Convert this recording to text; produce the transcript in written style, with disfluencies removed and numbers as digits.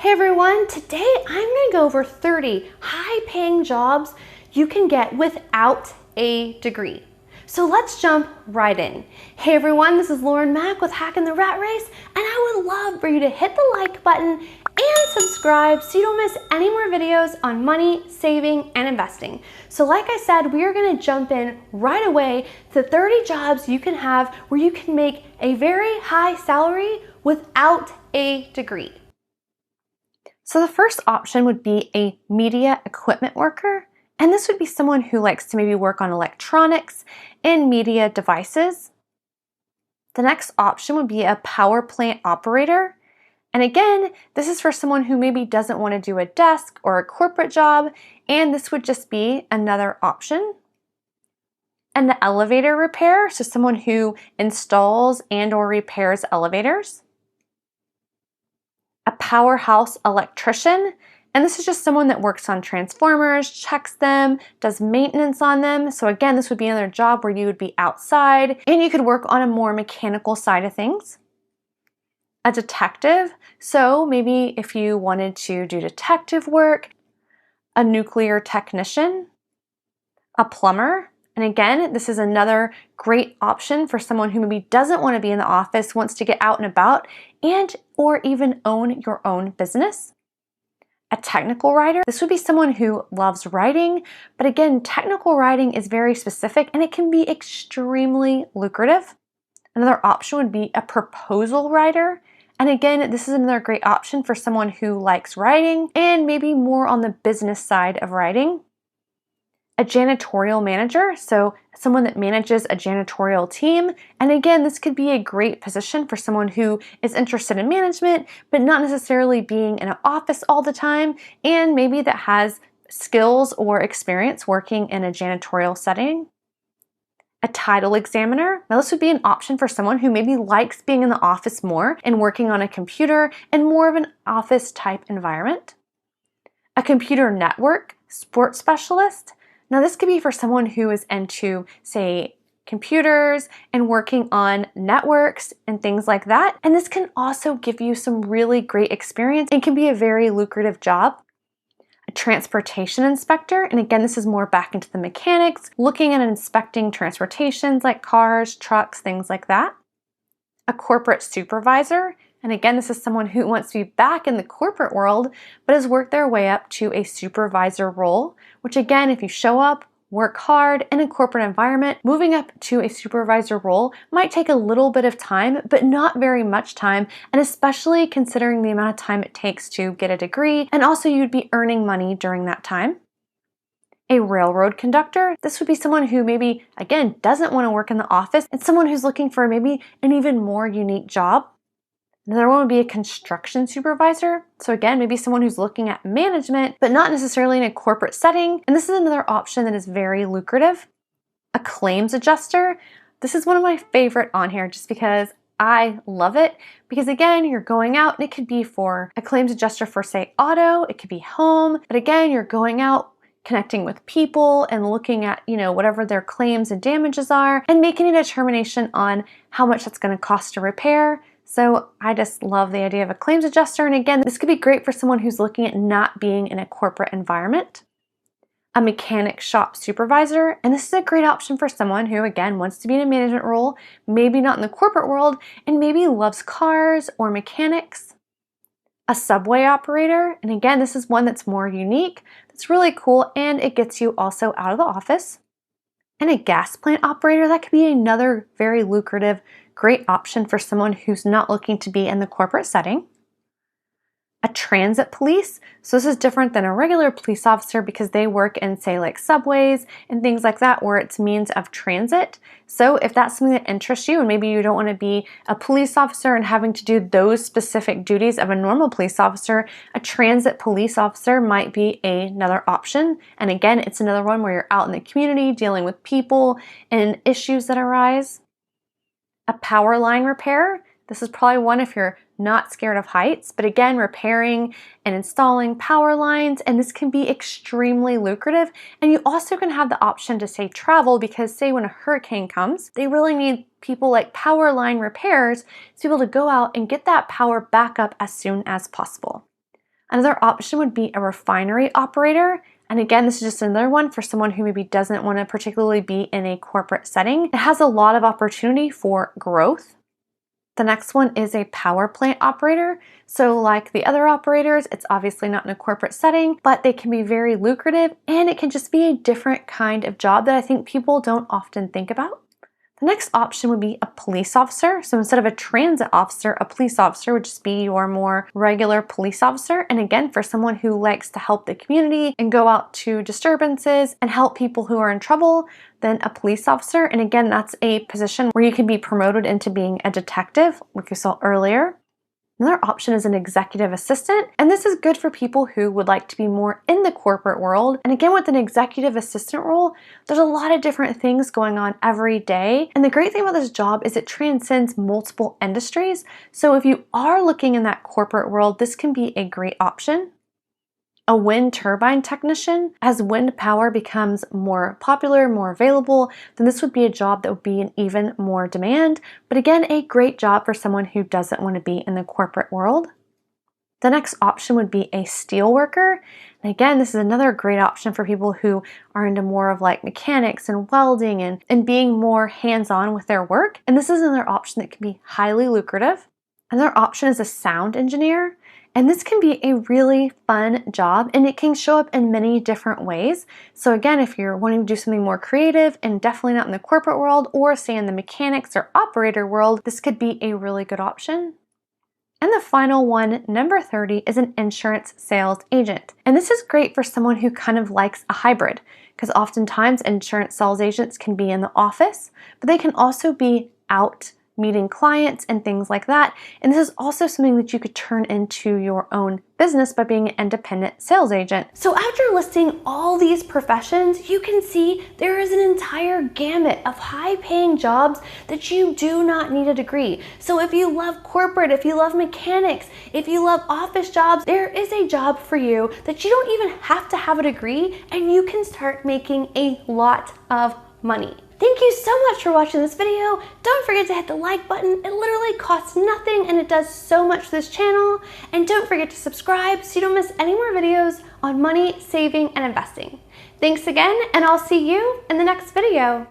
Hey everyone, today I'm going to go over 30 high-paying jobs you can get without a degree. So let's jump right in. Hey everyone, this is Lauren Mack with Hacking the Rat Race, and I would love for you to hit the like button and subscribe so you don't miss any more videos on money, saving, and investing. So like I said, we are going to jump in right away to 30 jobs you can have where you can make a very high salary without a degree. So the first option would be a media equipment worker, and this would be someone who likes to maybe work on electronics and media devices. The next option would be a power plant operator, and again, this is for someone who maybe doesn't want to do a desk or a corporate job, and this would just be another option. And the elevator repair, so someone who installs and or repairs elevators. A powerhouse electrician, and this is just someone that works on transformers, checks them, does maintenance on them. So again, this would be another job where you would be outside and you could work on a more mechanical side of things. A detective, so maybe if you wanted to do detective work. A nuclear technician. A plumber. And again, this is another great option for someone who maybe doesn't want to be in the office, wants to get out and about, and or even own your own business. A technical writer, this would be someone who loves writing, but again, technical writing is very specific and it can be extremely lucrative. Another option would be a proposal writer. And again, this is another great option for someone who likes writing and maybe more on the business side of writing. A janitorial manager, so someone that manages a janitorial team. And again, this could be a great position for someone who is interested in management, but not necessarily being in an office all the time, and maybe that has skills or experience working in a janitorial setting. A title examiner. Now this would be an option for someone who maybe likes being in the office more and working on a computer and more of an office type environment. A computer network sports specialist. Now this could be for someone who is into, say, computers and working on networks and things like that. And this can also give you some really great experience and can be a very lucrative job. A transportation inspector, and again, this is more back into the mechanics, looking at and inspecting transportations like cars, trucks, things like that. A corporate supervisor, and again, this is someone who wants to be back in the corporate world, but has worked their way up to a supervisor role, which again, if you show up, work hard in a corporate environment, moving up to a supervisor role might take a little bit of time, but not very much time, and especially considering the amount of time it takes to get a degree, and also you'd be earning money during that time. A railroad conductor, this would be someone who maybe, again, doesn't want to work in the office, and someone who's looking for maybe an even more unique job. Another one would be a construction supervisor. So again, maybe someone who's looking at management, but not necessarily in a corporate setting. And this is another option that is very lucrative. A claims adjuster. This is one of my favorite on here just because I love it. Because again, you're going out and it could be for a claims adjuster for, say, auto, it could be home. But again, you're going out connecting with people and looking at, whatever their claims and damages are and making a determination on how much that's going to cost to repair. So I just love the idea of a claims adjuster. And again, this could be great for someone who's looking at not being in a corporate environment. A mechanic shop supervisor. And this is a great option for someone who, again, wants to be in a management role, maybe not in the corporate world, and maybe loves cars or mechanics. A subway operator. And again, this is one that's more unique. That's really cool. And it gets you also out of the office. And a gas plant operator. That could be another very lucrative great option for someone who's not looking to be in the corporate setting. A transit police. So this is different than a regular police officer because they work in, say, like subways and things like that where it's means of transit. So if that's something that interests you and maybe you don't want to be a police officer and having to do those specific duties of a normal police officer, a transit police officer might be another option. And again, it's another one where you're out in the community dealing with people and issues that arise. A power line repair. This is probably one if you're not scared of heights, but again, repairing and installing power lines, and this can be extremely lucrative. And you also can have the option to, say, travel because, say, when a hurricane comes, they really need people like power line repairs to be able to go out and get that power back up as soon as possible. Another option would be a refinery operator. And again, this is just another one for someone who maybe doesn't want to particularly be in a corporate setting. It has a lot of opportunity for growth. The next one is a power plant operator. So like the other operators, it's obviously not in a corporate setting, but they can be very lucrative and it can just be a different kind of job that I think people don't often think about. The next option would be a police officer. So instead of a transit officer, a police officer would just be your more regular police officer. And again, for someone who likes to help the community and go out to disturbances and help people who are in trouble, then a police officer. And again, that's a position where you can be promoted into being a detective, like you saw earlier. Another option is an executive assistant, and this is good for people who would like to be more in the corporate world. And again, with an executive assistant role, there's a lot of different things going on every day. And the great thing about this job is it transcends multiple industries. So if you are looking in that corporate world, this can be a great option. A wind turbine technician. As wind power becomes more popular, more available, then this would be a job that would be in even more demand. But again, a great job for someone who doesn't want to be in the corporate world. The next option would be a steel worker. And again, this is another great option for people who are into more of like mechanics and welding and being more hands-on with their work. And this is another option that can be highly lucrative. Another option is a sound engineer. And this can be a really fun job and it can show up in many different ways. So again, if you're wanting to do something more creative and definitely not in the corporate world or say in the mechanics or operator world, this could be a really good option. And the final one, number 30, is an insurance sales agent. And this is great for someone who kind of likes a hybrid because oftentimes insurance sales agents can be in the office, but they can also be out meeting clients and things like that. And this is also something that you could turn into your own business by being an independent sales agent. So after listing all these professions, you can see there is an entire gamut of high-paying jobs that you do not need a degree. So if you love corporate, if you love mechanics, if you love office jobs, there is a job for you that you don't even have to have a degree and you can start making a lot of money. Thank you so much for watching this video. Don't forget to hit the like button. It literally costs nothing and it does so much for this channel. And don't forget to subscribe so you don't miss any more videos on money, saving, and investing. Thanks again, and I'll see you in the next video.